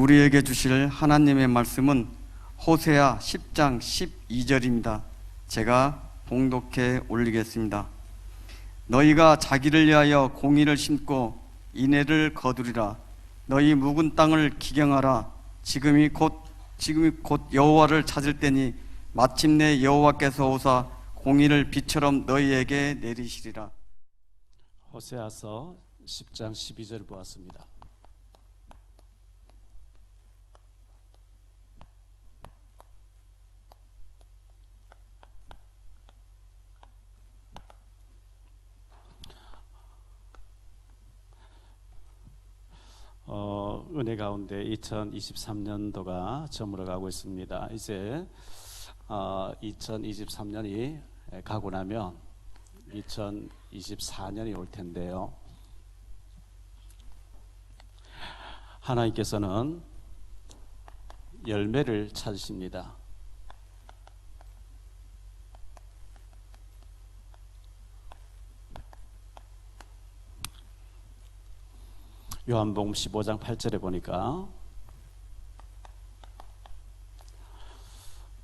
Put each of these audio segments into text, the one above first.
우리에게 주실 하나님의 말씀은 호세아 10장 12절입니다. 제가 봉독해 올리겠습니다. 너희가 자기를 위하여 공의를 심고 인애를 거두리라. 너희 묵은 땅을 기경하라. 지금이 곧 여호와를 찾을 때니 마침내 여호와께서 오사 공의를 비처럼 너희에게 내리시리라. 호세아서 10장 12절 보았습니다. 은혜 가운데 2023년도가 저물어가고 있습니다. 이제 2023년이 가고 나면 2024년이 올 텐데요. 하나님께서는 열매를 찾으십니다. 요한복음 15장 8절에 보니까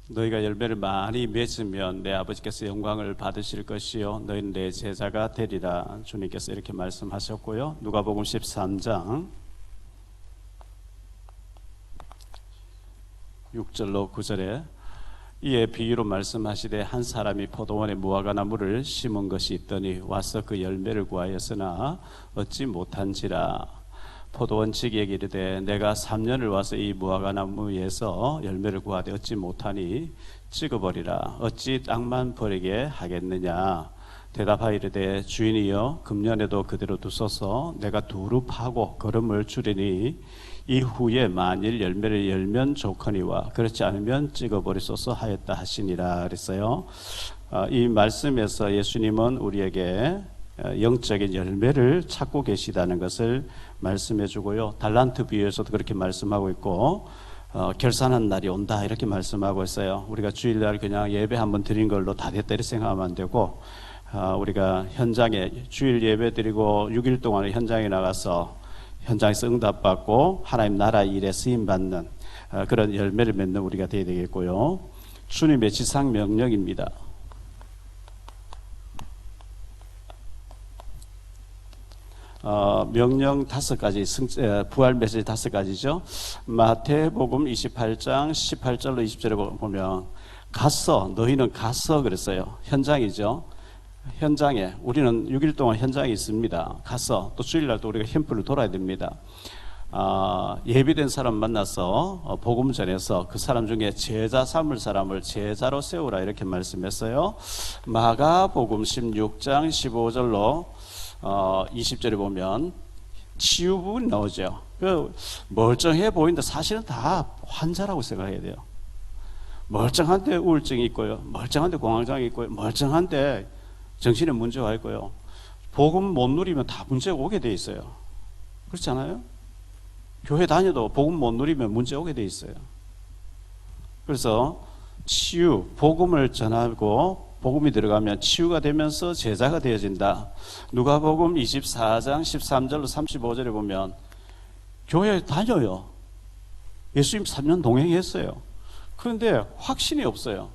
너희가 열매를 많이 맺으면 내 아버지께서 영광을 받으실 것이요 너희는 내 제자가 되리라. 주님께서 이렇게 말씀하셨고요. 누가복음 13장 6절로 9절에 이에 비유로 말씀하시되 한 사람이 포도원에 무화과 나무를 심은 것이 있더니 와서 그 열매를 구하였으나 얻지 못한지라. 포도원 지기에게 이르되 내가 3년을 와서 이 무화과 나무에서 열매를 구하되 얻지 못하니 찍어버리라. 어찌 땅만 버리게 하겠느냐. 대답하여 이르되 주인이여 금년에도 그대로 두소서. 내가 두루 파고 거름을 줄이니 이후에 만일 열매를 열면 좋거니와 그렇지 않으면 찍어버리소서 하였다 하시니라 그랬어요. 이 말씀에서 예수님은 우리에게 영적인 열매를 찾고 계시다는 것을 말씀해 주고요. 달란트 비유에서도 그렇게 말씀하고 있고 결산한 날이 온다 이렇게 말씀하고 있어요. 우리가 주일날 그냥 예배 한번 드린 걸로 다 됐다 이렇게 생각하면 안 되고 우리가 현장에 주일 예배 드리고 6일 동안 현장에 나가서 현장에서 응답받고 하나님 나라 일에 쓰임받는 그런 열매를 맺는 우리가 되어야 되겠고요. 주님의 지상 명령입니다. 명령 5가지, 부활 메시지 5가지죠. 마태복음 28장 18절로 20절에 보면 갔어, 너희는 갔어 그랬어요. 현장이죠. 현장에 우리는 6일 동안 현장에 있습니다. 가서 또 주일날도 우리가 캠프를 돌아야 됩니다. 예비된 사람 만나서 복음 전해서 그 사람 중에 제자 삼을 사람을 제자로 세우라 이렇게 말씀했어요. 마가복음 16장 15절로 20절에 보면 치유 부분이 나오죠. 멀쩡해 보이는데 사실은 다 환자라고 생각해야 돼요. 멀쩡한데 우울증이 있고요, 멀쩡한데 공황장애 있고요, 멀쩡한데 정신에 문제가 있고요. 복음 못 누리면 다 문제가 오게 돼 있어요. 그렇지 않아요? 교회 다녀도 복음 못 누리면 문제 오게 돼 있어요. 그래서 치유, 복음을 전하고 복음이 들어가면 치유가 되면서 제자가 되어진다. 누가복음 24장 13절로 35절에 보면 교회 다녀요. 예수님 3년 동행했어요. 그런데 확신이 없어요.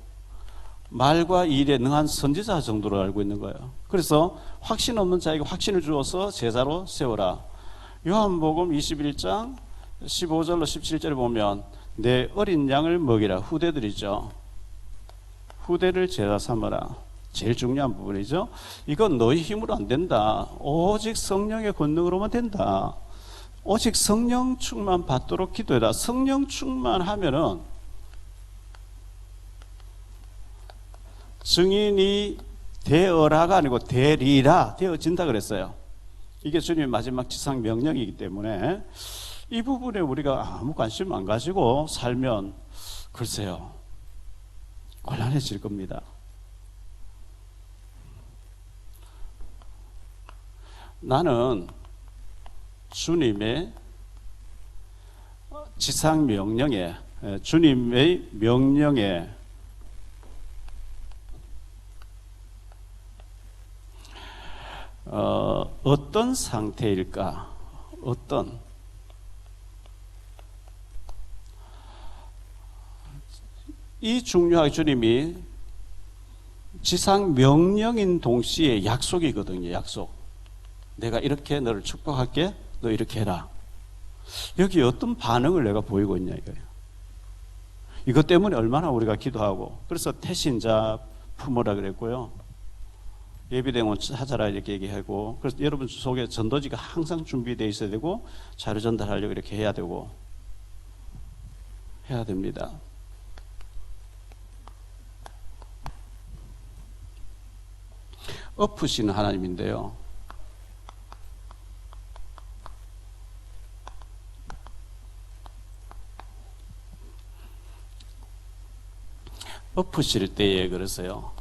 말과 일에 능한 선지자 정도로 알고 있는 거예요. 그래서 확신 없는 자에게 확신을 주어서 제자로 세워라. 요한복음 21장 15절로 17절에 보면 내 어린 양을 먹이라. 후대들이죠. 후대를 제자 삼아라. 제일 중요한 부분이죠. 이건 너희 힘으로 안 된다. 오직 성령의 권능으로만 된다. 오직 성령 충만 받도록 기도해라. 성령 충만하면은 증인이 되어라가 아니고 되리라, 되어진다 그랬어요. 이게 주님의 마지막 지상 명령이기 때문에 이 부분에 우리가 아무 관심 안 가지고 살면 글쎄요 곤란해질 겁니다. 나는 주님의 지상 명령에, 주님의 명령에 어떤 상태일까? 이 중요하게 주님이 지상 명령인 동시에 약속이거든요. 약속. 내가 이렇게 너를 축복할게. 너 이렇게 해라. 여기 어떤 반응을 내가 보이고 있냐 이거예요. 이것 때문에 얼마나 우리가 기도하고, 그래서 태신자 품으라 그랬고요. 예비대원 찾아라 이렇게 얘기하고, 그래서 여러분 속에 전도지가 항상 준비되어 있어야 되고, 자료 전달하려고 이렇게 해야 되고 해야 됩니다. 엎으시는 하나님인데요. 엎으실 때에 그러세요.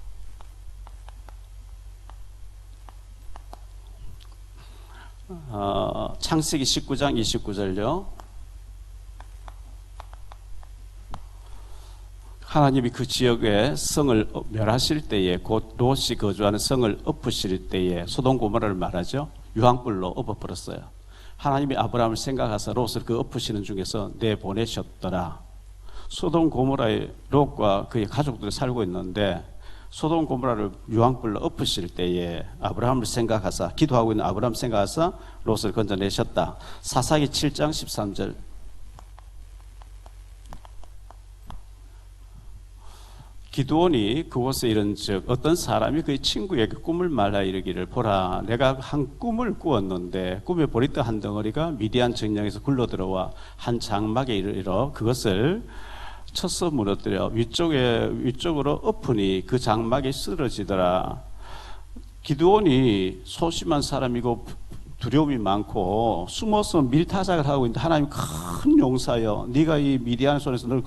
창세기 19장 29절요. 하나님이 그 지역에 성을 멸하실 때에, 곧 롯이 거주하는 성을 엎으실 때에, 소돔 고모라를 말하죠. 유황불로 엎어버렸어요. 하나님이 아브라함을 생각하사 롯을 그 엎으시는 중에서 내보내셨더라. 소돔 고모라의 롯과 그의 가족들이 살고 있는데, 소돔 고모라를 유황불로 엎으실 때에 아브라함을 생각하사, 기도하고 있는 아브라함 생각하사 롯을 건져내셨다. 사사기 7장 13절. 기드온이 그곳에 이른즉 어떤 사람이 그의 친구에게 꿈을 말하 이르기를, 보라, 내가 한 꿈을 꾸었는데 꿈에 보리떡 한 덩어리가 미디안 정령에서 굴러들어와 한 장막에 이르러 그것을 쳐서 무너뜨려 위쪽으로 엎으니 그 장막이 쓰러지더라. 기드온이 소심한 사람이고 두려움이 많고 숨어서 밀타작을 하고 있는데, 하나님 큰 용사여, 네가 이 미디안 손에서 너를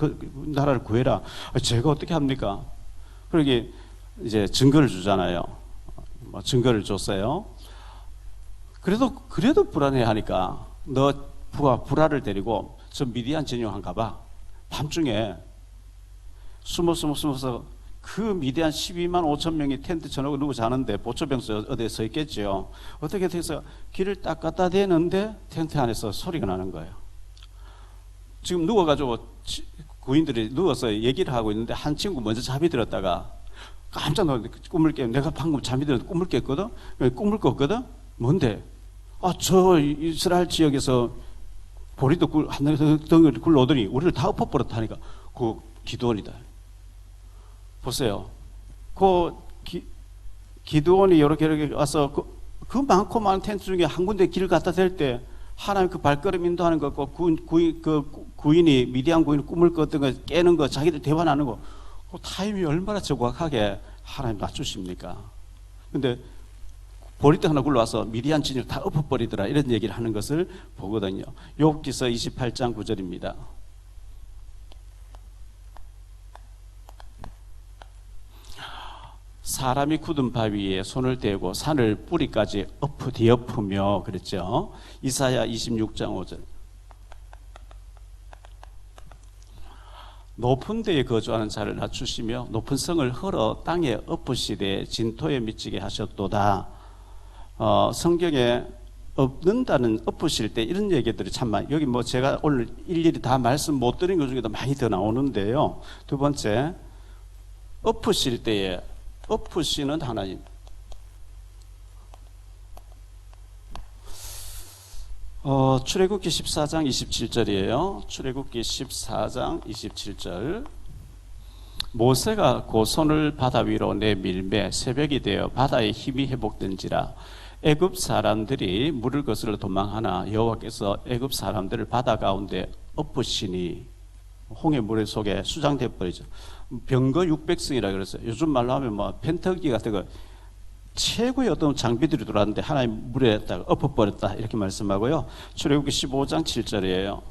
나라를 구해라. 제가 어떻게 합니까? 그러게 이제 증거를 주잖아요. 증거를 줬어요. 그래도 불안해하니까 너 부하를 데리고 저 미디안 진영 한 가봐. 밤중에 숨어서 그 미디안 12만 5천 명이 텐트 쳐놓고 누구 자는데 보초병서 어디에 서 있겠죠. 어떻게 해서 길을 딱 갖다 대는데 텐트 안에서 소리가 나는 거예요. 지금 누워가지고 구인들이 누워서 얘기를 하고 있는데, 한 친구 먼저 잠이 들었다가 깜짝 놀랐는데 꿈을 깨. 내가 방금 잠이 들었는데 꿈을 깼거든. 꿈을 꿨거든. 뭔데? 저 이스라엘 지역에서 보리떡 한 덩어리 굴러오더니 우리를 다 엎어버렸다니까. 그 기드온이다. 보세요. 기드온이 이렇게 와서 그 많고 많은 텐트 중에 한 군데 길을 갖다 댈 때 하나님 그 발걸음 인도하는 거, 구인이 미디안 구인이 꿈을 꿨던 거 깨는 거, 자기들 대화 나누는 거, 그 타임이 얼마나 정확하게 하나님 낮추십니까? 근데 보리떡 하나 굴러와서 미디안 진을 다 엎어버리더라, 이런 얘기를 하는 것을 보거든요. 욥기서 28장 9절입니다. 사람이 굳은 바위에 손을 대고 산을 뿌리까지 뒤엎으며 그랬죠. 이사야 26장 5절. 높은 데에 거주하는 자를 낮추시며 높은 성을 헐어 땅에 엎으시되 진토에 미치게 하셨도다. 성경에 엎는다는, 엎으실 때 이런 얘기들이 참 많이, 여기 제가 오늘 일일이 다 말씀 못 드린 것 중에도 많이 더 나오는데요. 두 번째, 엎으실 때에 엎으시는 하나님. 출애굽기 14장 27절이에요. 출애굽기 14장 27절. 모세가 그 손을 바다 위로 내밀매 새벽이 되어 바다의 힘이 회복된지라. 애굽 사람들이 물을 거스러 도망하나 여호와께서 애굽 사람들을 바다 가운데 엎으시니, 홍해 물 속에 수장돼 버리죠. 병거 600승이라 그랬어요. 요즘 말로 하면 펜터기 같은 거 최고의 어떤 장비들이 들어왔는데 하나님 물에다가 엎어버렸다, 이렇게 말씀하고요. 출애굽기 15장 7절이에요.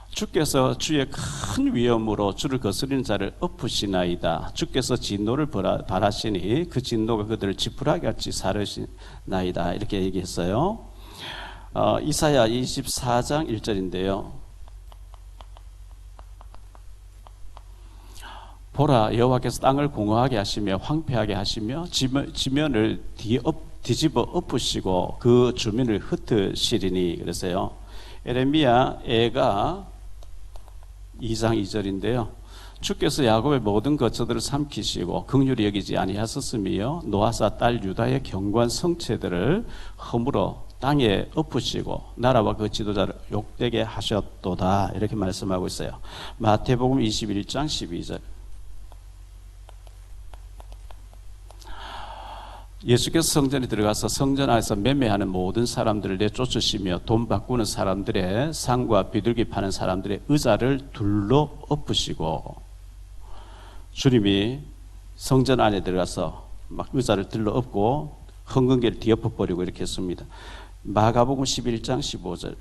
주께서 주의 큰 위엄으로 주를 거스리는 자를 엎으시나이다. 주께서 진노를 발하시니 그 진노가 그들을 지푸라기 같이 사르시나이다, 이렇게 얘기했어요. 이사야 24장 1절인데요. 보라, 여호와께서 땅을 공허하게 하시며 황폐하게 하시며 지면을 뒤집어 엎으시고 그 주민을 흩으시리니, 그래서요. 에레미야 애가 2장 2절인데요. 주께서 야곱의 모든 거처들을 삼키시고 긍휼히 여기지 아니하셨으며 노아사 딸 유다의 견고한 성체들을 허물어 땅에 엎으시고 나라와 그 지도자를 욕되게 하셨도다. 이렇게 말씀하고 있어요. 마태복음 21장 12절. 예수께서 성전에 들어가서 성전 안에서 매매하는 모든 사람들을 내쫓으시며 돈 바꾸는 사람들의 상과 비둘기 파는 사람들의 의자를 둘러 엎으시고, 주님이 성전 안에 들어가서 막 의자를 둘러 엎고 흥건개를 뒤엎어 버리고 이렇게 했습니다. 마가복음 11장 15절.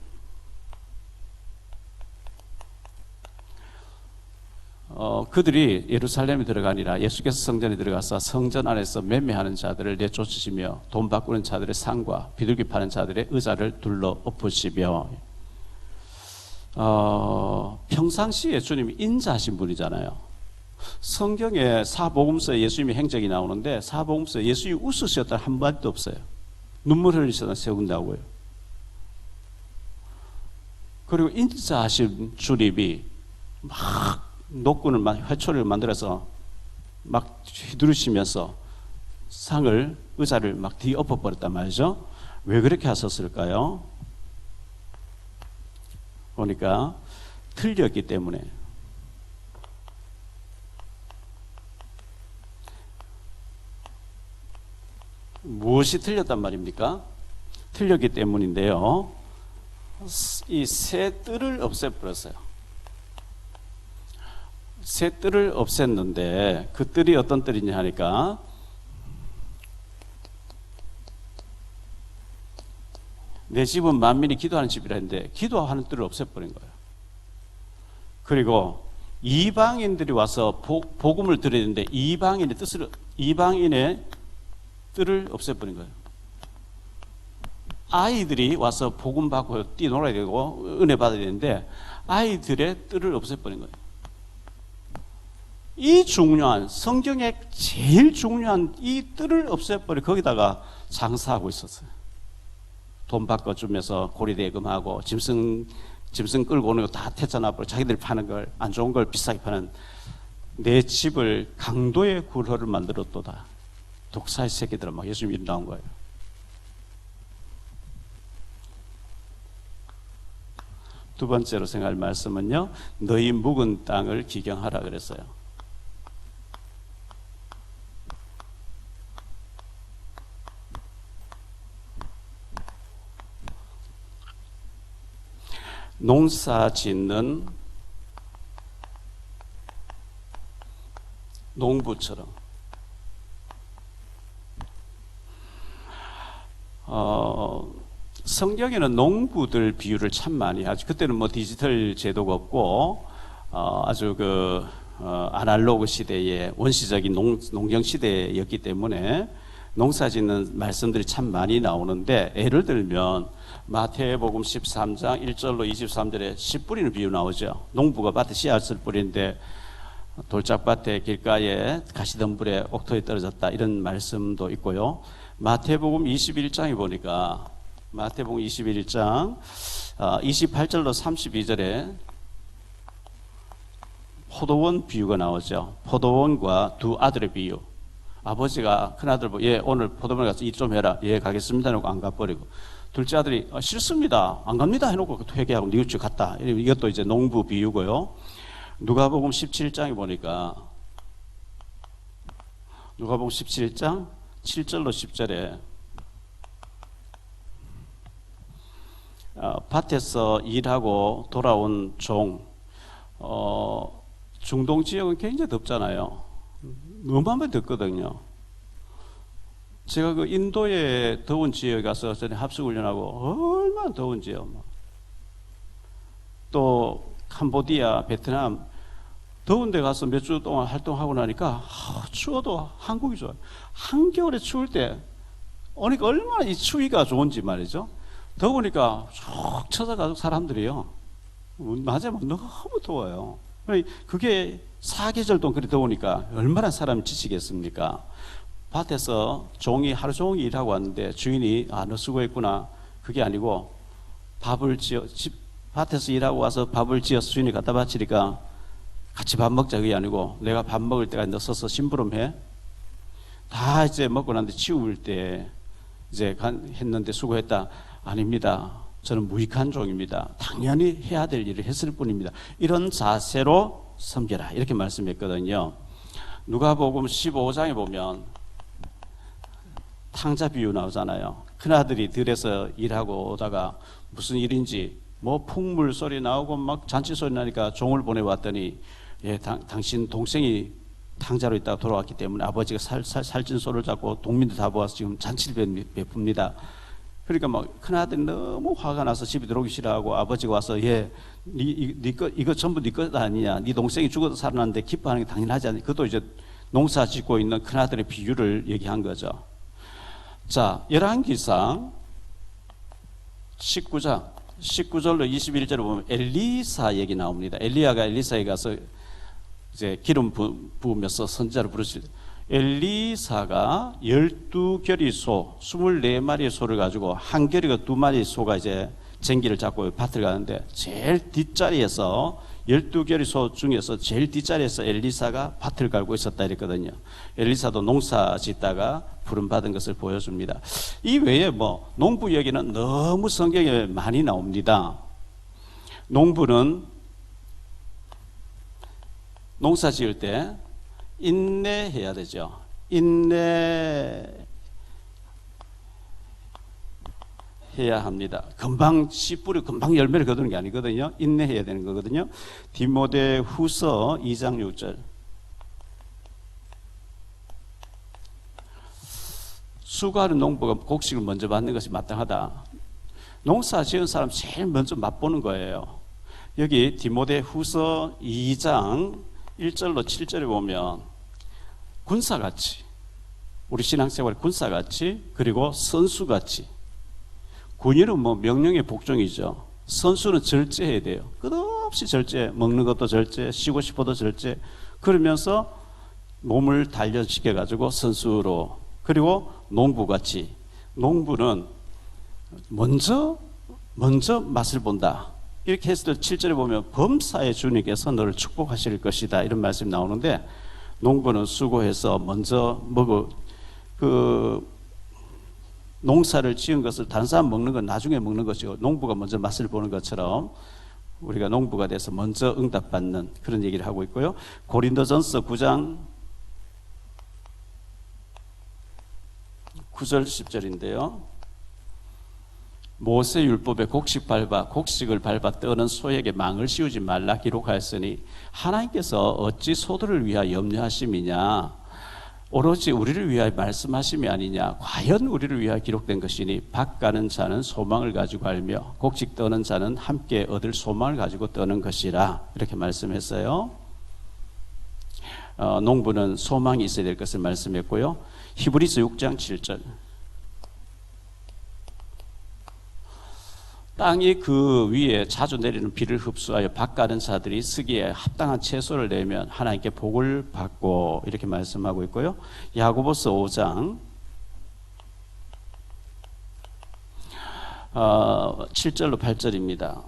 그들이 예루살렘에 들어가니라 예수께서 성전에 들어가서 성전 안에서 매매하는 자들을 내쫓으시며 돈 바꾸는 자들의 상과 비둘기 파는 자들의 의자를 둘러 엎으시며. 평상시에 주님이 인자하신 분이잖아요. 성경에 사복음서에 예수님의 행적이 나오는데 사복음서에 예수님이 웃으셨다 한 번도 없어요. 눈물 흘리셨다 세운다고요. 그리고 인자하신 주님이 막 노끈을 회초리를 만들어서 막 휘두르시면서 상을 의자를 막 뒤엎어 버렸단 말이죠. 왜 그렇게 하셨을까요? 보니까 틀렸기 때문에. 무엇이 틀렸단 말입니까? 틀렸기 때문인데요. 이 새 뜰을 없애버렸어요. 새 뜰을 없앴는데 그 뜰이 어떤 뜰이냐 하니까 내 집은 만민이 기도하는 집이라 했는데 기도하는 뜰을 없애버린 거예요. 그리고 이방인들이 와서 복음을 들었는데 이방인의 뜰을 없애버린 거예요. 아이들이 와서 복음 받고 뛰놀아야 되고 은혜 받아야 되는데 아이들의 뜰을 없애버린 거예요. 이 중요한 성경의 제일 중요한 이 뜰을 없애버리고 거기다가 장사하고 있었어요. 돈 바꿔주면서 고리대금하고 짐승 끌고 오는 거 다 태쳐놔버리고 자기들 파는 걸 안 좋은 걸 비싸게 파는 내 집을 강도의 굴허를 만들었도다. 독사의 새끼들은 막 예수님이 나온 거예요. 두 번째로 생각할 말씀은요, 너희 묵은 땅을 기경하라 그랬어요. 농사 짓는 농부처럼 성경에는 농부들 비유를 참 많이 하죠. 그때는 뭐 디지털 제도가 없고 아주 아날로그 시대의 원시적인 농경 시대였기 때문에 농사 짓는 말씀들이 참 많이 나오는데, 예를 들면 마태복음 13장 1절로 23절에 씨 뿌리는 비유 나오죠. 농부가 밭에 씨앗을 뿌리는데 돌짝밭에 길가에 가시덤불에 옥토에 떨어졌다, 이런 말씀도 있고요. 마태복음 21장에 보니까 마태복음 21장 28절로 32절에 포도원 비유가 나오죠. 포도원과 두 아들의 비유. 아버지가 큰아들 보고 오늘 포도원에 가서 일 좀 해라. 가겠습니다 해놓고 안 가버리고, 둘째 아들이 싫습니다 안 갑니다 해놓고 회개하고 뉘우쳐 갔다. 이것도 이제 농부 비유고요. 누가복음 17장에 보니까 누가복음 17장 7절로 10절에 밭에서 일하고 돌아온 종, 중동 지역은 굉장히 덥잖아요. 너무하면 덥거든요. 제가 그 인도의 더운 지역에 가서 전에 합숙훈련하고 얼마나 더운지요. 또 캄보디아, 베트남 더운 데 가서 몇 주 동안 활동하고 나니까 추워도 한국이 좋아요. 한겨울에 추울 때 오니까 얼마나 이 추위가 좋은지 말이죠. 더우니까 쭉 쳐져가지고 사람들이요, 낮에 너무 더워요. 그게 사계절 동안 그리 더우니까 얼마나 사람이 지치겠습니까? 밭에서 종이 하루 종일 일하고 왔는데 주인이 너 수고했구나, 그게 아니고 밭에서 일하고 와서 밥을 지어서 주인이 갖다 바치니까 같이 밥 먹자 그게 아니고 내가 밥 먹을 때가 늦어서 심부름해. 다 이제 먹고 난데 치울 때 이제 했는데 수고했다. 아닙니다. 저는 무익한 종입니다. 당연히 해야 될 일을 했을 뿐입니다. 이런 자세로 섬겨라 이렇게 말씀했거든요. 누가복음 15장에 보면 탕자 비유 나오잖아요. 큰아들이 들에서 일하고 오다가 무슨 일인지 뭐 풍물 소리 나오고 막 잔치 소리 나니까 종을 보내왔더니 예, 당신 동생이 탕자로 있다가 돌아왔기 때문에 아버지가 살찐 소를 잡고 동민들 다 모아서 지금 잔치를 베풉니다. 그러니까 막 큰아들이 너무 화가 나서 집에 들어오기 싫어하고 아버지가 와서 이거 전부 네 것 아니냐, 네 동생이 죽어도 살아났는데 기뻐하는 게 당연하지 않냐. 그것도 이제 농사 짓고 있는 큰아들의 비유를 얘기한 거죠. 자, 열왕기상 19절로 21절을 보면 엘리사 얘기 나옵니다. 엘리야가 엘리사에 가서 이제 기름 부으면서 선지자를 부르실 때 엘리사가 12결의 소, 24마리의 소를 가지고 한 결의가 2마리 소가 이제 쟁기를 잡고 밭을 가는데 제일 뒷자리에서 12결의 소 중에서 제일 뒷자리에서 엘리사가 밭을 갈고 있었다 이랬거든요. 엘리사도 농사 짓다가 부름받은 것을 보여줍니다. 이 외에 뭐 농부 얘기는 너무 성경에 많이 나옵니다. 농부는 농사 지을 때 인내해야 되죠. 인내해야 합니다. 금방 씨 뿌리고 금방 열매를 거두는 게 아니거든요. 인내해야 되는 거거든요. 디모데후서 2장 6절. 수고하는 농부가 곡식을 먼저 받는 것이 마땅하다. 농사 지은 사람 제일 먼저 맛보는 거예요. 여기 디모데후서 2장 1절로 7절에 보면 군사같이, 우리 신앙생활 군사같이, 그리고 선수같이. 군인은 뭐 명령의 복종이죠. 선수는 절제해야 돼요. 끝없이 절제, 먹는 것도 절제, 쉬고 싶어도 절제. 그러면서 몸을 단련시켜 가지고 선수로. 그리고 농부같이, 농부는 먼저 맛을 본다. 이렇게 했을 때 7절에 보면 범사의 주님께서 너를 축복하실 것이다 이런 말씀이 나오는데, 농부는 수고해서 먼저 농사를 지은 것을 다른 사람 먹는 건 나중에 먹는 것이고, 농부가 먼저 맛을 보는 것처럼 우리가 농부가 돼서 먼저 응답받는 그런 얘기를 하고 있고요. 고린도전서 9장 9절 10절인데요. 모세 율법에 곡식을 밟아 떠는 소에게 망을 씌우지 말라 기록하였으니 하나님께서 어찌 소들을 위하여 염려하심이냐, 오로지 우리를 위하여 말씀하심이 아니냐. 과연 우리를 위하여 기록된 것이니 밭 가는 자는 소망을 가지고 알며 곡식 떠는 자는 함께 얻을 소망을 가지고 떠는 것이라 이렇게 말씀했어요. 농부는 소망이 있어야 될 것을 말씀했고요. 히브리서 6장 7절. 땅이 그 위에 자주 내리는 비를 흡수하여 밭 가는 자들이 쓰기에 합당한 채소를 내면 하나님께 복을 받고 이렇게 말씀하고 있고요. 야고보서 5장 7절로 8절입니다.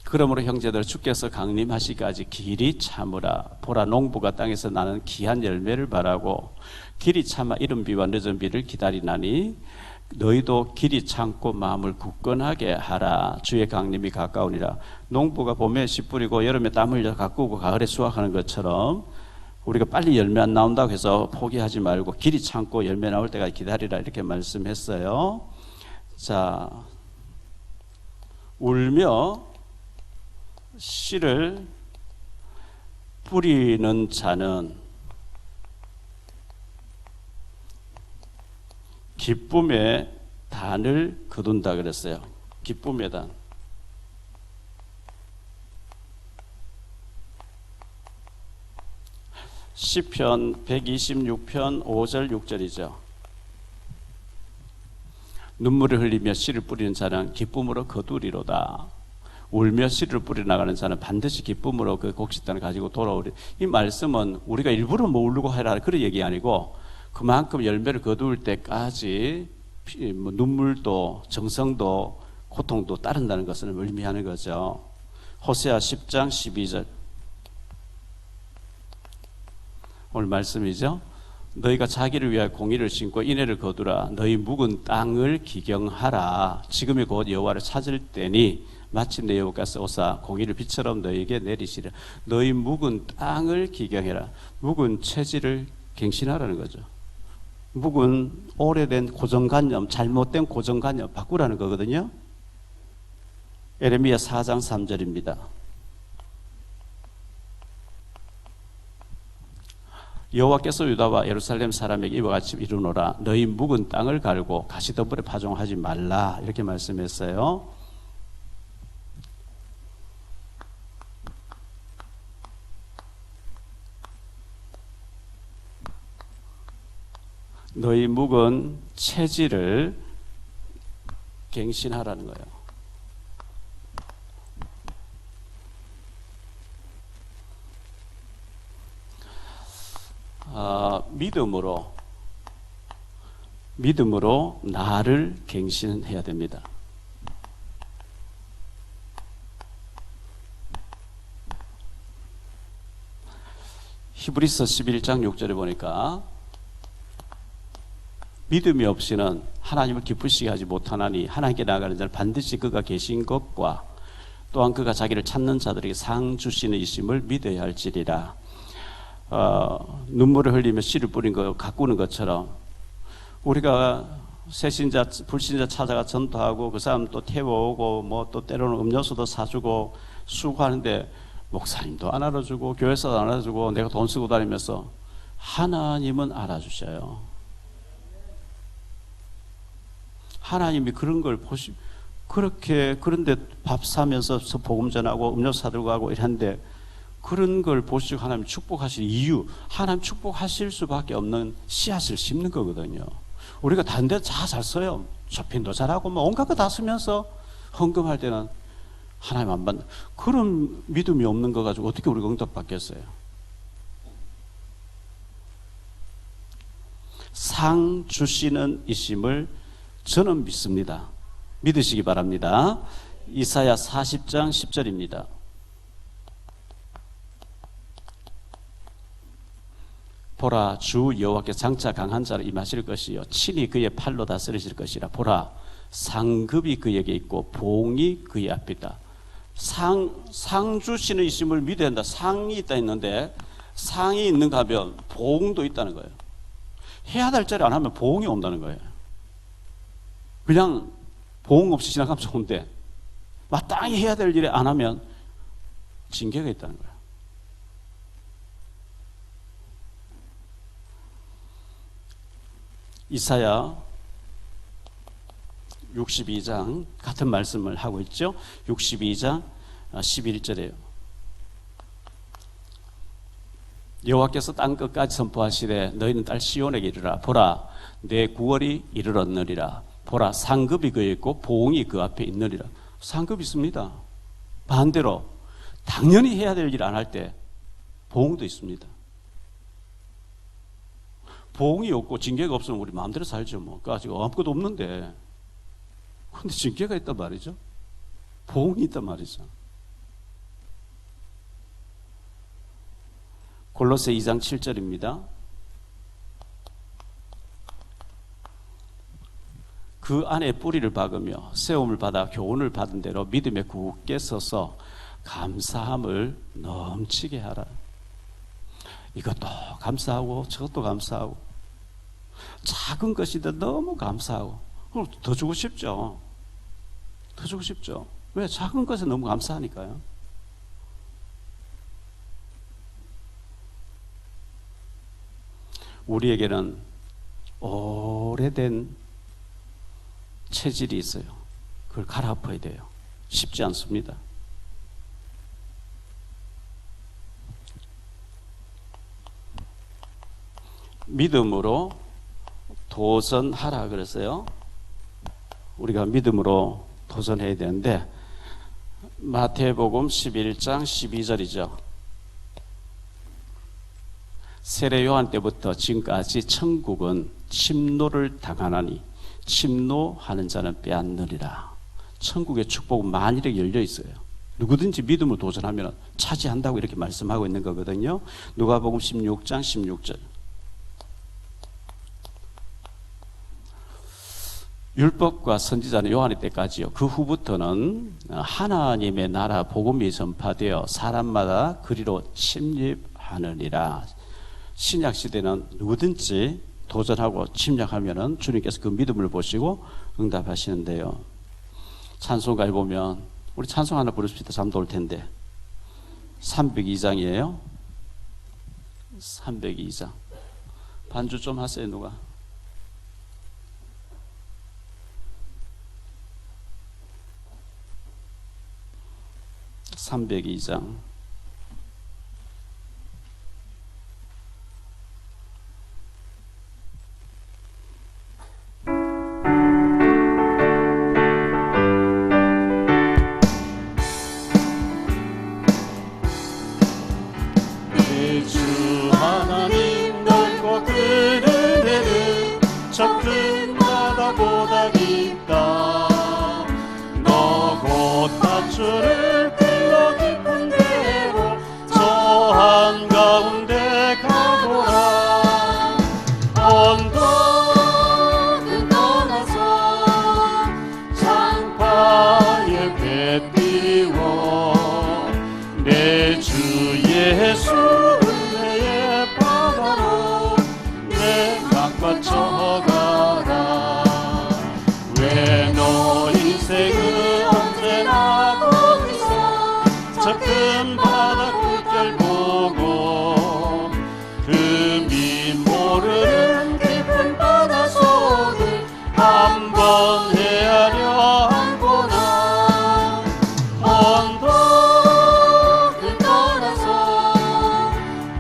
그러므로 형제들 주께서 강림하시기까지 길이 참으라. 보라, 농부가 땅에서 나는 귀한 열매를 바라고 길이 참아 이른 비와 늦은 비를 기다리나니 너희도 길이 참고 마음을 굳건하게 하라. 주의 강림이 가까우니라. 농부가 봄에 씨 뿌리고 여름에 땀 흘려 가꾸고 가을에 수확하는 것처럼 우리가 빨리 열매 안 나온다고 해서 포기하지 말고 길이 참고 열매 나올 때까지 기다리라 이렇게 말씀했어요. 자, 울며 씨를 뿌리는 자는 기쁨의 단을 거둔다 그랬어요. 기쁨의 단. 시편 126편 5절 6절이죠. 눈물을 흘리며 씨를 뿌리는 자는 기쁨으로 거두리로다. 울며 씨를 뿌려 나가는 자는 반드시 기쁨으로 그 곡식단을 가지고 돌아오리. 이 말씀은 우리가 일부러 뭐 울고 해라 그런 얘기 아니고, 그만큼 열매를 거둘 때까지 눈물도 정성도 고통도 따른다는 것을 의미하는 거죠. 호세아 10장 12절. 오늘 말씀이죠. 너희가 자기를 위하여 공의를 심고 인애를 거두라. 너희 묵은 땅을 기경하라. 지금이 곧 여호와를 찾을 때니 마침내 여호와께서 오사 공의를 비처럼 너희에게 내리시리라. 너희 묵은 땅을 기경해라. 묵은 체질을 갱신하라는 거죠. 묵은 오래된 고정관념, 잘못된 고정관념 바꾸라는 거거든요. 에레미야 4장 3절입니다. 여호와께서 유다와 예루살렘 사람에게 이와 같이 이르노라. 너희 묵은 땅을 갈고 가시덤불에 파종하지 말라. 이렇게 말씀했어요. 너희 묵은 체질을 갱신하라는 거예요. 믿음으로 나를 갱신해야 됩니다. 히브리서 11장 6절에 보니까 믿음이 없이는 하나님을 기쁘시게 하지 못하나니 하나님께 나아가는 자는 반드시 그가 계신 것과 또한 그가 자기를 찾는 자들에게 상 주시는 이심을 믿어야 할지리라. 눈물을 흘리며 씨를 뿌린 거 가꾸는 것처럼 우리가 새신자 불신자 찾아가 전도하고 그 사람 또 태워오고 뭐 또 때로는 음료수도 사주고 수고하는데 목사님도 안 알아주고 교회에서도 안 알아주고 내가 돈 쓰고 다니면서 하나님은 알아주셔요. 하나님이 그런 걸 그렇게 그런데 밥 사면서 복음 전하고 음료수 사들고 하고 이랬는데 그런 걸 보시고 하나님 축복하실 이유, 하나님 축복하실 수밖에 없는 씨앗을 심는 거거든요. 우리가 다른 데 다 잘 써요. 쇼핑도 잘하고 뭐 온갖 거 다 쓰면서 헌금할 때는 하나님 안 받는 그런 믿음이 없는 거 가지고 어떻게 우리가 응답받겠어요? 상 주시는 이심을 저는 믿습니다. 믿으시기 바랍니다. 이사야 40장 10절입니다. 보라, 주 여호와께서 장차 강한 자를 임하실 것이요 친히 그의 팔로 다스리실 것이라. 보라, 상급이 그에게 있고 봉이 그의 앞에 있다. 상 주시는 이심을 믿어야 한다. 상이 있다 했는데 상이 있는가 하면 봉도 있다는 거예요. 해야 될 자리 안 하면 봉이 온다는 거예요. 그냥 봉 없이 지나가면 좋은데 마땅히 해야 될 일에 안 하면 징계가 있다는 거예요. 이사야 62장 같은 말씀을 하고 있죠. 62장 11절이에요. 여호와께서 땅 끝까지 선포하시되 너희는 딸 시온에게 이르라. 보라, 내 구월이 이르렀느니라. 보라, 상급이 그에 있고 보응이 그 앞에 있느니라. 상급이 있습니다. 반대로 당연히 해야 될 일 안 할 때 보응도 있습니다. 보응이 없고 징계가 없으면 우리 마음대로 살죠. 뭐 가지고 아무것도 없는데, 근데 징계가 있단 말이죠. 보응이 있단 말이죠. 골로새 2장 7절입니다. 그 안에 뿌리를 박으며 세움을 받아 교훈을 받은 대로 믿음에 굳게 서서 감사함을 넘치게 하라. 이것도 감사하고 저것도 감사하고 작은 것인데 너무 감사하고 그럼 더 주고 싶죠. 더 주고 싶죠. 왜? 작은 것에 너무 감사하니까요. 우리에게는 오래된 체질이 있어요. 그걸 갈아엎어야 돼요. 쉽지 않습니다. 믿음으로 도전하라 그랬어요. 우리가 믿음으로 도전해야 되는데 마태복음 11장 12절이죠. 세례 요한 때부터 지금까지 천국은 침노를 당하나니 침노하는 자는 빼앗느리라. 천국의 축복은 만일에 열려 있어요. 누구든지 믿음으로 도전하면 차지한다고 이렇게 말씀하고 있는 거거든요. 누가복음 16장 16절. 율법과 선지자는 요한의 때까지요. 그 후부터는 하나님의 나라 복음이 전파되어 사람마다 그리로 침입하느니라. 신약 시대는 누구든지 도전하고 침략하면은 주님께서 그 믿음을 보시고 응답하시는데요. 찬송가에 보면 우리 찬송 하나 부르십시다. 잠도 올 텐데. 302장이에요. 302장. 반주 좀 하세요, 누가? (302장) 주 하나님 넓고 그 은혜는 저 큰 바다보다 깊다. 너 곧 낮추를 길러 깊은 데로 저 한가운데 가보라. 언덕은 떠나서 장파에 배 띄워 내 주 예수 젖어가라. 왜 너 인생은 언제나 거기서 저 큰 바다 끝을 보고 그 밑 모르는 깊은 바다 속을 한번 헤아려 보나. 언덕을 떠나서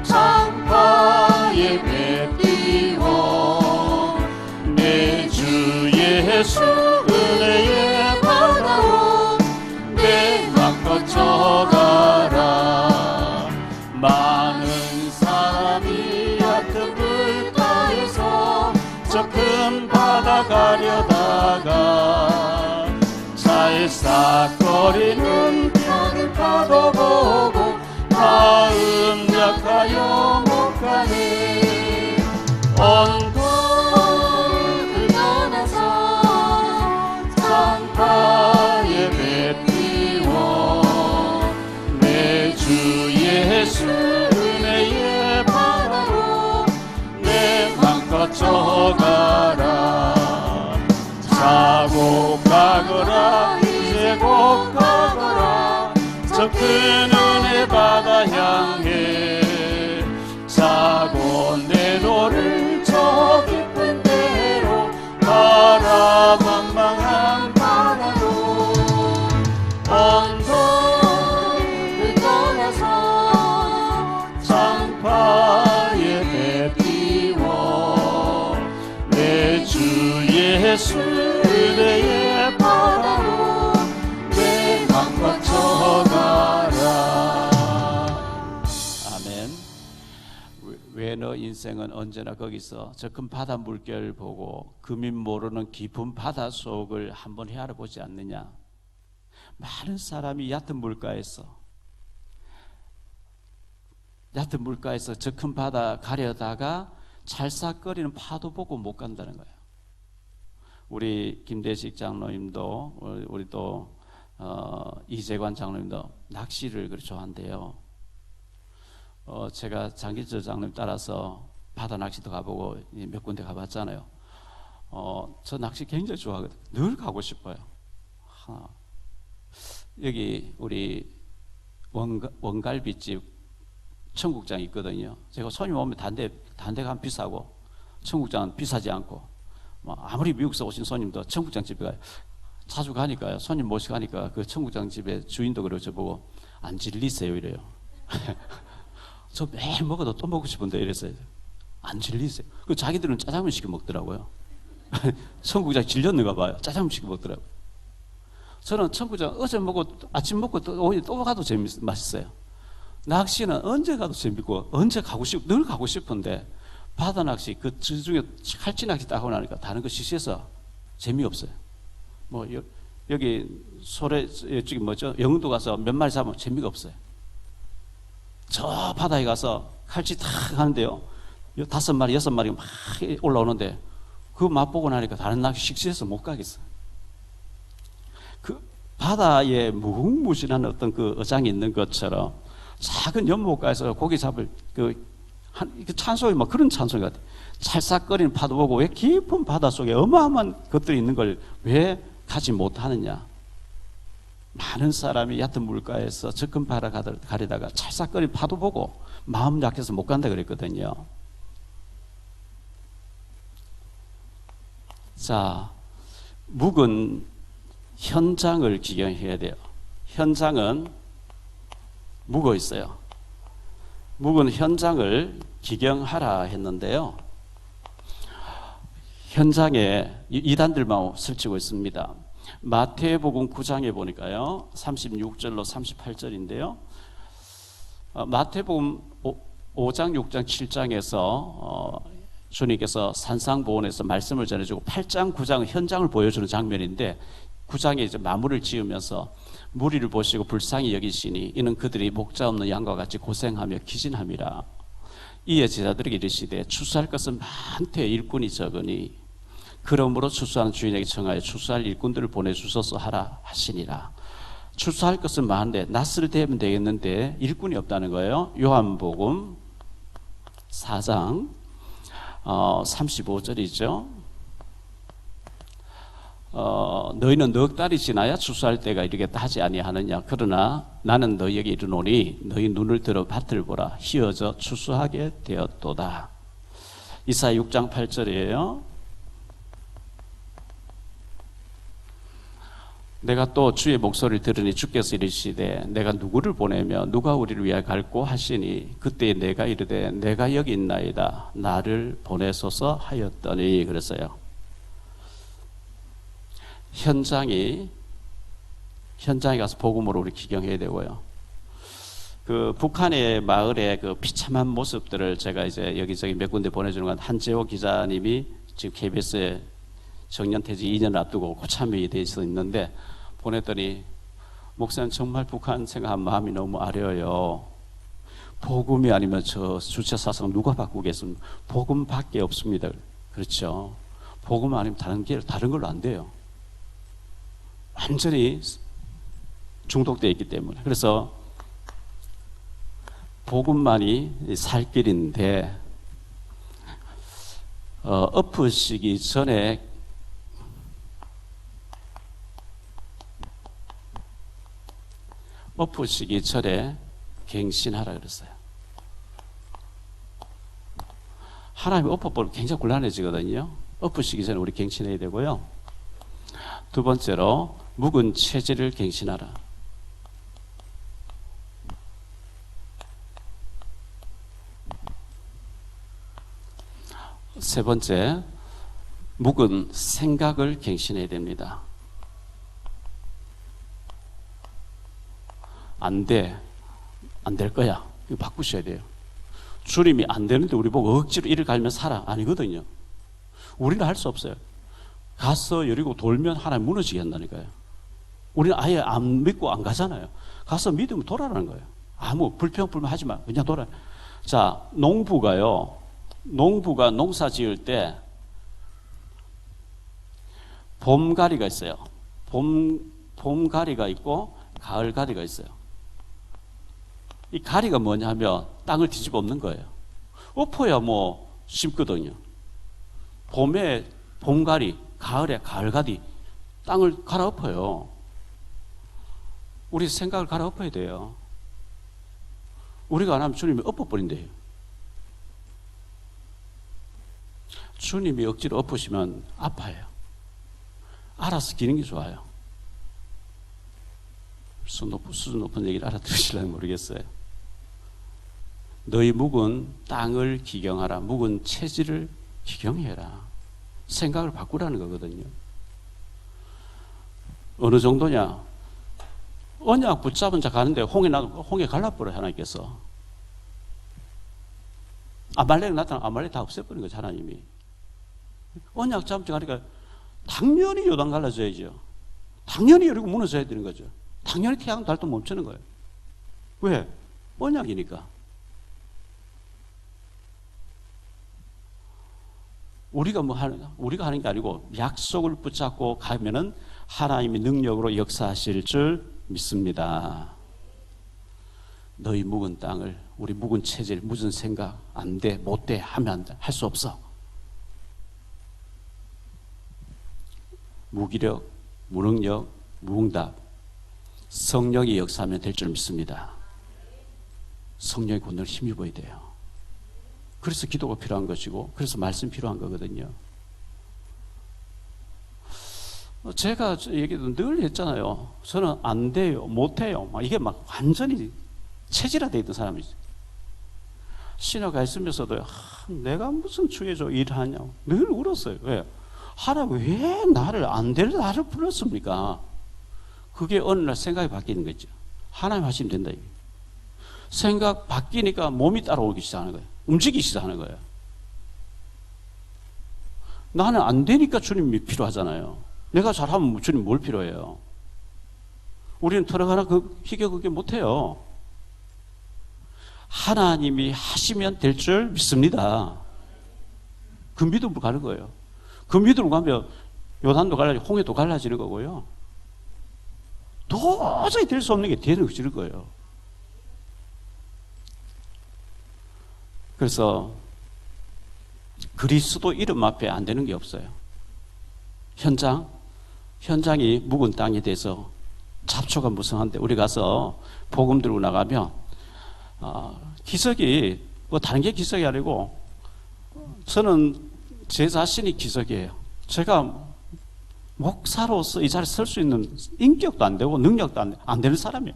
장파에 배 띄워 예수 은혜의 바다로 내 맘 거쳐가라. 많은 사람이 얕은 물가에서 저 큰 바다 가려다가 살싹거리는 큰 파도 보고 마음 약하여 못 가네. 장파에 배 띄워 내 주 예수 은혜의 바다로 내 맘 거쳐가라. 자고 가거라 이제 곧 가거라. 저 큰 은혜 바다 향해 자고 내 도를 저 깊은 데로 가라. 망망한 바다로 언덕을 떠나서 장파에 배 띄워 내 주 예수 은혜의 바다로 내 맘 거쳐가라. 아멘. 왜 너 인생은 언제나 거기서 저 큰 바다 물결 보고 그 밑 모르는 깊은 바다 속을 한번 헤아려 보지 않느냐. 많은 사람이 얕은 물가에서 저 큰 바다 가려다가 찰싹거리는 파도 보고 못 간다는 거예요. 우리 김대식 장로님도 우리 또 이재관 장로님도 낚시를 그렇게 좋아한대요. 제가 장기철 장로님 따라서 바다 낚시도 가보고 몇 군데 가봤잖아요. 저 낚시 굉장히 좋아하거든요. 늘 가고 싶어요. 여기 우리 원갈비집 청국장 있거든요. 제가 손님 오면 단대가 비싸고 청국장은 비싸지 않고 아무리 미국에서 오신 손님도 청국장 집에 가요. 자주 가니까요. 손님 모시고 가니까 그 청국장 집의 주인도 그러고 저보고 안 질리세요 이래요. 저 매일 먹어도 또 먹고 싶은데 이랬어요. 안 질리세요? 그 자기들은 짜장면 시켜 먹더라고요. 청국장 질렸는가 봐요. 짜장면 시켜 먹더라고요. 저는 청국장 어제 먹고 아침 먹고 또 가도 맛있어요. 낚시는 언제 가도 재밌고 언제 늘 가고 싶은데 바다 낚시 그 중에 칼치 낚시 딱 하고 나니까 다른 거 시시해서 재미없어요. 여기 소래 저기 뭐죠? 영흥도 가서 몇 마리 잡으면 재미가 없어요. 저 바다에 가서 칼질 탁 하는데요. 5마리, 6마리가 막 올라오는데 그거 맛보고 나니까 다른 낚시 식시해서 못 가겠어요. 그 바다에 무궁무진한 어떤 그 어장이 있는 것처럼 작은 연못가에서 고기 잡을 그 찬송이 막 그런 찬송이 같아요. 찰싹거리는 파도 보고 왜 깊은 바다 속에 어마어마한 것들이 있는 걸 왜 가지 못하느냐. 많은 사람이 얕은 물가에서 적금 바라 가려다가 찰싹거리는 파도 보고 마음 약해서 못 간다 그랬거든요. 자, 묵은 현장을 기경해야 돼요. 현장은 묵어 있어요. 묵은 현장을 기경하라 했는데요. 현장에 이단들만 슬치고 있습니다. 마태복음 9장에 보니까요. 36절로 38절인데요. 마태복음 5장, 6장, 7장에서 주님께서 산상보훈에서 말씀을 전해주고 8장, 9장은 현장을 보여주는 장면인데 9장에 이제 마무리를 지으면서 무리를 보시고 불쌍히 여기시니 이는 그들이 목자 없는 양과 같이 고생하며 기진함이라. 이에 제자들에게 이르시되 추수할 것은 많되 일꾼이 적으니 그러므로 추수하는 주인에게 청하여 추수할 일꾼들을 보내주소서 하라 하시니라. 추수할 것은 많은데 낫을 대면 되겠는데 일꾼이 없다는 거예요. 요한복음 4장 35절이죠. 너희는 넉 달이 지나야 추수할 때가 이르겠다 하지 아니하느냐. 그러나 나는 너희에게 이르노니 너희 눈을 들어 밭을 보라. 희어져 추수하게 되었도다. 이사야 6장 8절이에요. 내가 또 주의 목소리를 들으니 주께서 이르시되 내가 누구를 보내며 누가 우리를 위하여 갈고 하시니 그때 내가 이르되 내가 여기 있나이다 나를 보내소서 하였더니 그랬어요. 현장에 가서 복음으로 우리 기경해야 되고요. 그 북한의 마을의 그 비참한 모습들을 제가 이제 여기저기 몇 군데 보내주는 건 한재호 기자님이 지금 KBS에 정년퇴직 2년을 앞두고 고참이 돼 있었는데 보냈더니 목사님 정말 북한 생각한 마음이 너무 아려요. 복음이 아니면 저 주체 사상 누가 바꾸겠습니까? 복음밖에 없습니다. 그렇죠. 복음 아니면 다른 걸로 안 돼요. 완전히 중독되어 있기 때문에. 그래서 복음만이 살 길인데 엎으시기 전에 갱신하라 그랬어요. 하나님 엎어버리면 굉장히 곤란해지거든요. 엎으시기 전에 우리 갱신해야 되고요. 두 번째로 묵은 체질을 갱신하라. 세 번째, 묵은 생각을 갱신해야 됩니다. 안 돼. 안 될 거야. 이거 바꾸셔야 돼요. 주님이 안 되는데 우리 보고 억지로 이를 갈면 살아. 아니거든요. 우리는 할 수 없어요. 가서 여리고 돌면 하나님 무너지게 한다니까요. 우리는 아예 안 믿고 안 가잖아요. 가서 믿으면 돌아라는 거예요. 아무 불평불만 하지 마. 그냥 돌아. 자, 농부가 농사 지을 때 봄가리가 있어요. 봄가리가 있고 가을가리가 있어요. 이 가리가 뭐냐 하면 땅을 뒤집어 엎는 거예요. 엎어야 뭐 심거든요. 봄에 봄가리, 가을에 가을가리, 땅을 갈아엎어요. 우리 생각을 갈아엎어야 돼요. 우리가 안 하면 주님이 엎어버린대요. 주님이 억지로 엎으시면 아파요. 알아서 기는 게 좋아요. 수준 높은 얘기를 알아들으실려면 모르겠어요. 너희 묵은 땅을 기경하라. 묵은 체질을 기경해라. 생각을 바꾸라는 거거든요. 어느 정도냐? 언약 붙잡은 자 가는데 홍해 갈라버려 하나님께서. 아말렉 나타나면 아말렉 다 없애버린 거죠 하나님이. 언약 잡은 자 가니까 당연히 요단 갈라져야죠. 당연히 열리고 무너져야 되는 거죠. 당연히 태양 달도 멈추는 거예요. 왜? 언약이니까. 우리가 하는 게 아니고 약속을 붙잡고 가면은 하나님의 능력으로 역사하실 줄 믿습니다. 너희 묵은 땅을, 우리 묵은 체질, 묵은 생각 안 돼, 못 돼, 하면 안 돼, 할 수 없어. 무기력, 무능력, 무응답, 성령이 역사하면 될 줄 믿습니다. 성령의 권능을 힘입어야 돼요. 그래서 기도가 필요한 것이고, 그래서 말씀 필요한 거거든요. 제가 얘기도 늘 했잖아요. 저는 안 돼요, 못 해요. 이게 막 완전히 체질화되어 있던 사람이죠. 신화가 있으면서도 내가 무슨 주에서 일하냐고 늘 울었어요. 왜? 하나님 왜 나를 안 될 나를 불렀습니까? 그게 어느 날 생각이 바뀌는 거죠. 하나님 하시면 된다. 이게. 생각 바뀌니까 몸이 따라오기 시작하는 거예요. 움직이기 시작하는 거예요. 나는 안 되니까 주님이 필요하잖아요. 내가 잘하면 주님 뭘 필요해요? 우리는 들어가나 그 희겨 그게 못해요. 하나님이 하시면 될 줄 믿습니다. 그 믿음으로 가는 거예요. 그 믿음으로 가면 요단도 갈라지고 홍해도 갈라지는 거고요. 도저히 될 수 없는 게 되는 거예요. 그래서 그리스도 이름 앞에 안 되는 게 없어요. 현장이 묵은 땅에 대해서 잡초가 무성한데 우리 가서 복음 들고 나가면 기적이 뭐 다른 게 기적이 아니고 저는 제 자신이 기적이에요. 제가 목사로서 이 자리에 설 수 있는 인격도 안 되고 능력도 안 되는 사람이에요.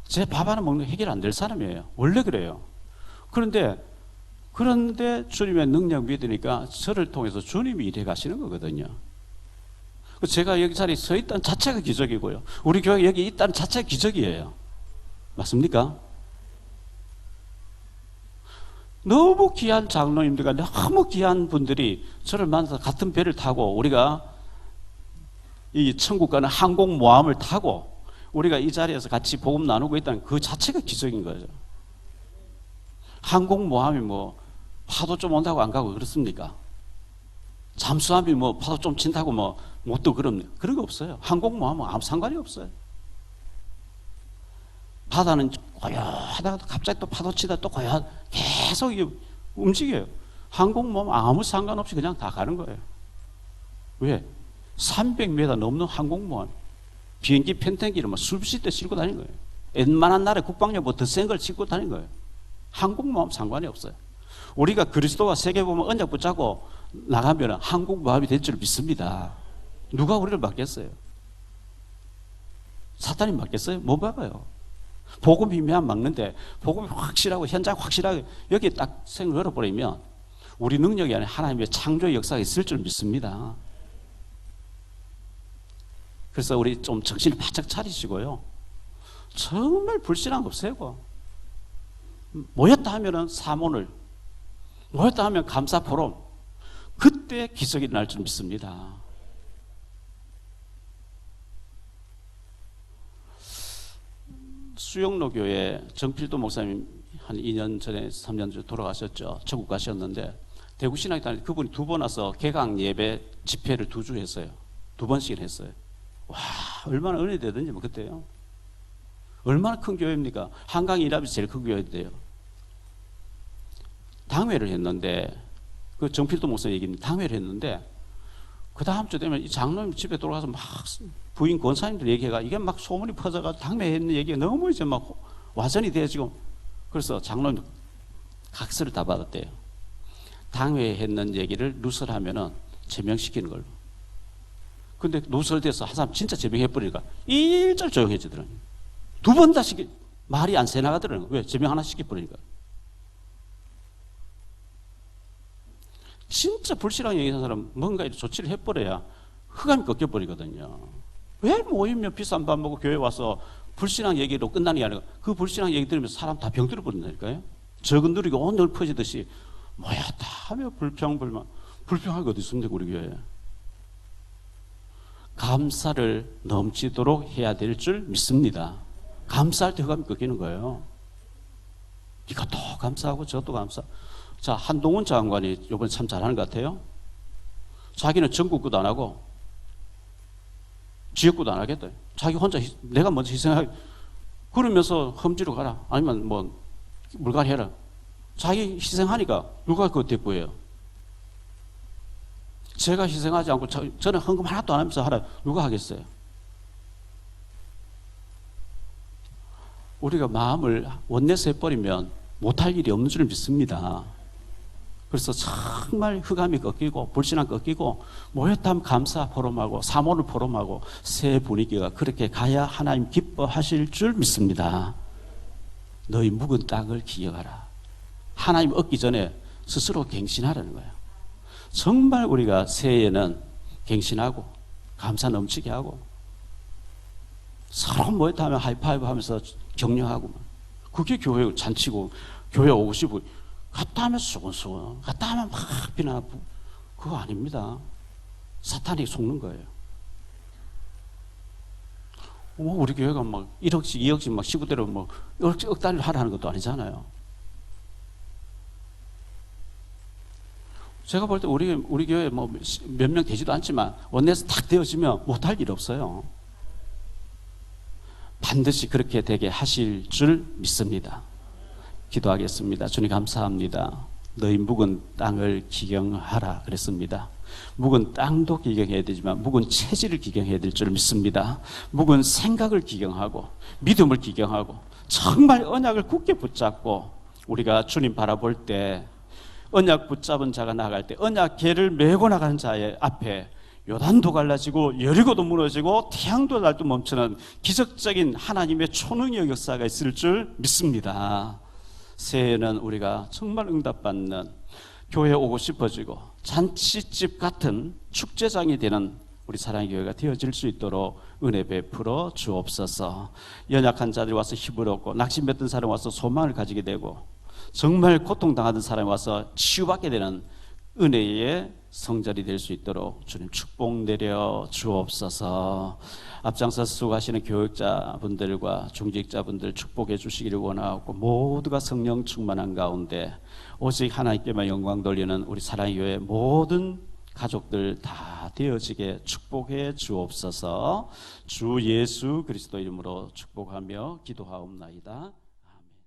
제 밥 하나 먹는 게 해결 안 될 사람이에요. 원래 그래요. 그런데 주님의 능력 믿으니까 저를 통해서 주님이 일해 가시는 거거든요. 제가 여기 자리에 서 있다는 자체가 기적이고요. 우리 교회 여기 있다는 자체가 기적이에요. 맞습니까? 너무 귀한 장로님들과 너무 귀한 분들이 저를 만나서 같은 배를 타고 우리가 이 천국 가는 항공모함을 타고 우리가 이 자리에서 같이 복음 나누고 있다는 그 자체가 기적인 거죠. 항공모함이 뭐 파도 좀 온다고 안 가고 그렇습니까? 잠수함이 뭐 파도 좀 친다고 뭐 못도 그런 거 없어요. 항공모함은 아무 상관이 없어요. 바다는 고요하다가 갑자기 또 파도 치다 또 계속 움직여요. 항공모함은 아무 상관없이 그냥 다 가는 거예요. 왜? 300m 넘는 항공모함, 비행기 편탱기를 막 수십 대 싣고 다니는 거예요. 웬만한 나라의 국방력보다 더 센 걸 싣고 다니는 거예요. 항공모함 상관이 없어요. 우리가 그리스도와 세계보면 언약 붙잡고 나가면 항공모함이 될 줄 믿습니다. 누가 우리를 막겠어요? 사탄이 막겠어요? 못 막아요. 복음이면 막는데 복음이 확실하고 현장 확실하게 여기에 딱 생을 걸어버리면 우리 능력이 아니라 하나님의 창조의 역사가 있을 줄 믿습니다. 그래서 우리 좀 정신을 바짝 차리시고요. 정말 불신앙 없애고 모였다 하면은 사모늘, 모였다 하면 감사 포럼, 그때 기적이 날 줄 믿습니다. 수영로 교회 정필도 목사님 한 2년 전에 3년 전에 돌아가셨죠. 천국 가셨는데 대구신학교에 그분이 2번 와서 개강 예배 집회를 2주 했어요. 2번씩 했어요. 와, 얼마나 은혜 되든지 뭐 그때요. 얼마나 큰 교회입니까? 한강 이랍이 제일 큰 교회인데요. 당회를 했는데 그 정필도 목사님 얘기입니다. 당회를 했는데 그 다음 주 되면 이 장로님 집에 돌아가서 막 부인 권사님들 얘기가 이게 막 소문이 퍼져가지고 당회에 있는 얘기가 너무 이제 막 와전이 돼지고 그래서 장로님 각서를 다 받았대요. 당회에 했는 얘기를 누설하면은 제명시키는 걸로. 근데 누설돼서 한 사람 진짜 제명해버리니까 일절 조용해지더라고요. 2번 다시 말이 안 새나가더라고요. 왜? 제명 하나 시켜버리니까. 진짜 불신앙 얘기하는 사람 뭔가 조치를 해버려야 흑암이 꺾여버리거든요. 왜 모이면 비싼 밥 먹고 교회 와서 불신앙 얘기로 끝나는 게 아니라 그 불신앙 얘기 들으면서 사람 다 병들어 버린다니까요. 적은 누리가 온돌 퍼지듯이 모였다 하며 불평불만. 불평할 게 어디 있습니까 우리 교회에. 감사를 넘치도록 해야 될 줄 믿습니다. 감사할 때 흑암이 꺾이는 거예요. 이것도 감사하고 저도 감사. 자, 한동훈 장관이 이번에 참 잘하는 것 같아요. 자기는 전국구도 안 하고 지역구도 안 하겠다. 자기 혼자 내가 먼저 희생하게 그러면서 험지로 가라. 아니면 뭐 물갈이 해라. 자기 희생하니까 누가 그거 대꾸해요? 제가 희생하지 않고 저는 헌금 하나도 안 하면서 하라. 누가 하겠어요? 우리가 마음을 원내서 해버리면 못할 일이 없는 줄 믿습니다. 그래서 정말 흑암이 꺾이고 불신앙 꺾이고 모였다면 감사 포럼하고 사모를 포럼하고 새 분위기가 그렇게 가야 하나님 기뻐하실 줄 믿습니다. 너희 묵은 땅을 기억하라. 하나님 얻기 전에 스스로 갱신하라는 거예요. 정말 우리가 새해에는 갱신하고 감사 넘치게 하고 서로 모였다 하면 하이파이브 하면서 격려하고 그게 교회 잔치고 교회 오고 싶고 갔다 하면 수근수근 갔다 하면 막 비난하고 그거 아닙니다. 사탄이 속는 거예요. 우리 교회가 막 1억씩 2억씩 막 19대로 뭐 억 단위로 하라는 것도 아니잖아요. 제가 볼 때 우리 교회 뭐 몇 명 되지도 않지만 원내에서 딱 되어지면 못할 일 없어요. 반드시 그렇게 되게 하실 줄 믿습니다. 기도하겠습니다. 주님 감사합니다. 너희 묵은 땅을 기경하라 그랬습니다. 묵은 땅도 기경해야 되지만 묵은 체질을 기경해야 될 줄 믿습니다. 묵은 생각을 기경하고 믿음을 기경하고 정말 언약을 굳게 붙잡고 우리가 주님 바라볼 때 언약 붙잡은 자가 나갈 때 언약 개를 메고 나가는 자의 앞에 요단도 갈라지고 여리고도 무너지고 태양도 날도 멈추는 기적적인 하나님의 초능력 역사가 있을 줄 믿습니다. 새해에는 우리가 정말 응답받는 교회에 오고 싶어지고 잔치집 같은 축제장이 되는 우리 사랑의 교회가 되어질 수 있도록 은혜 베풀어 주옵소서. 연약한 자들이 와서 힘을 얻고 낙심했던 사람이 와서 소망을 가지게 되고 정말 고통당하던 사람이 와서 치유받게 되는 은혜의 성전이 될 수 있도록 주님 축복 내려 주옵소서. 앞장서 수고하시는 교육자분들과 중직자분들 축복해 주시기를 원하고 모두가 성령 충만한 가운데 오직 하나님께만 영광 돌리는 우리 사랑의 교회 모든 가족들 다 되어지게 축복해 주옵소서. 주 예수 그리스도 이름으로 축복하며 기도하옵나이다.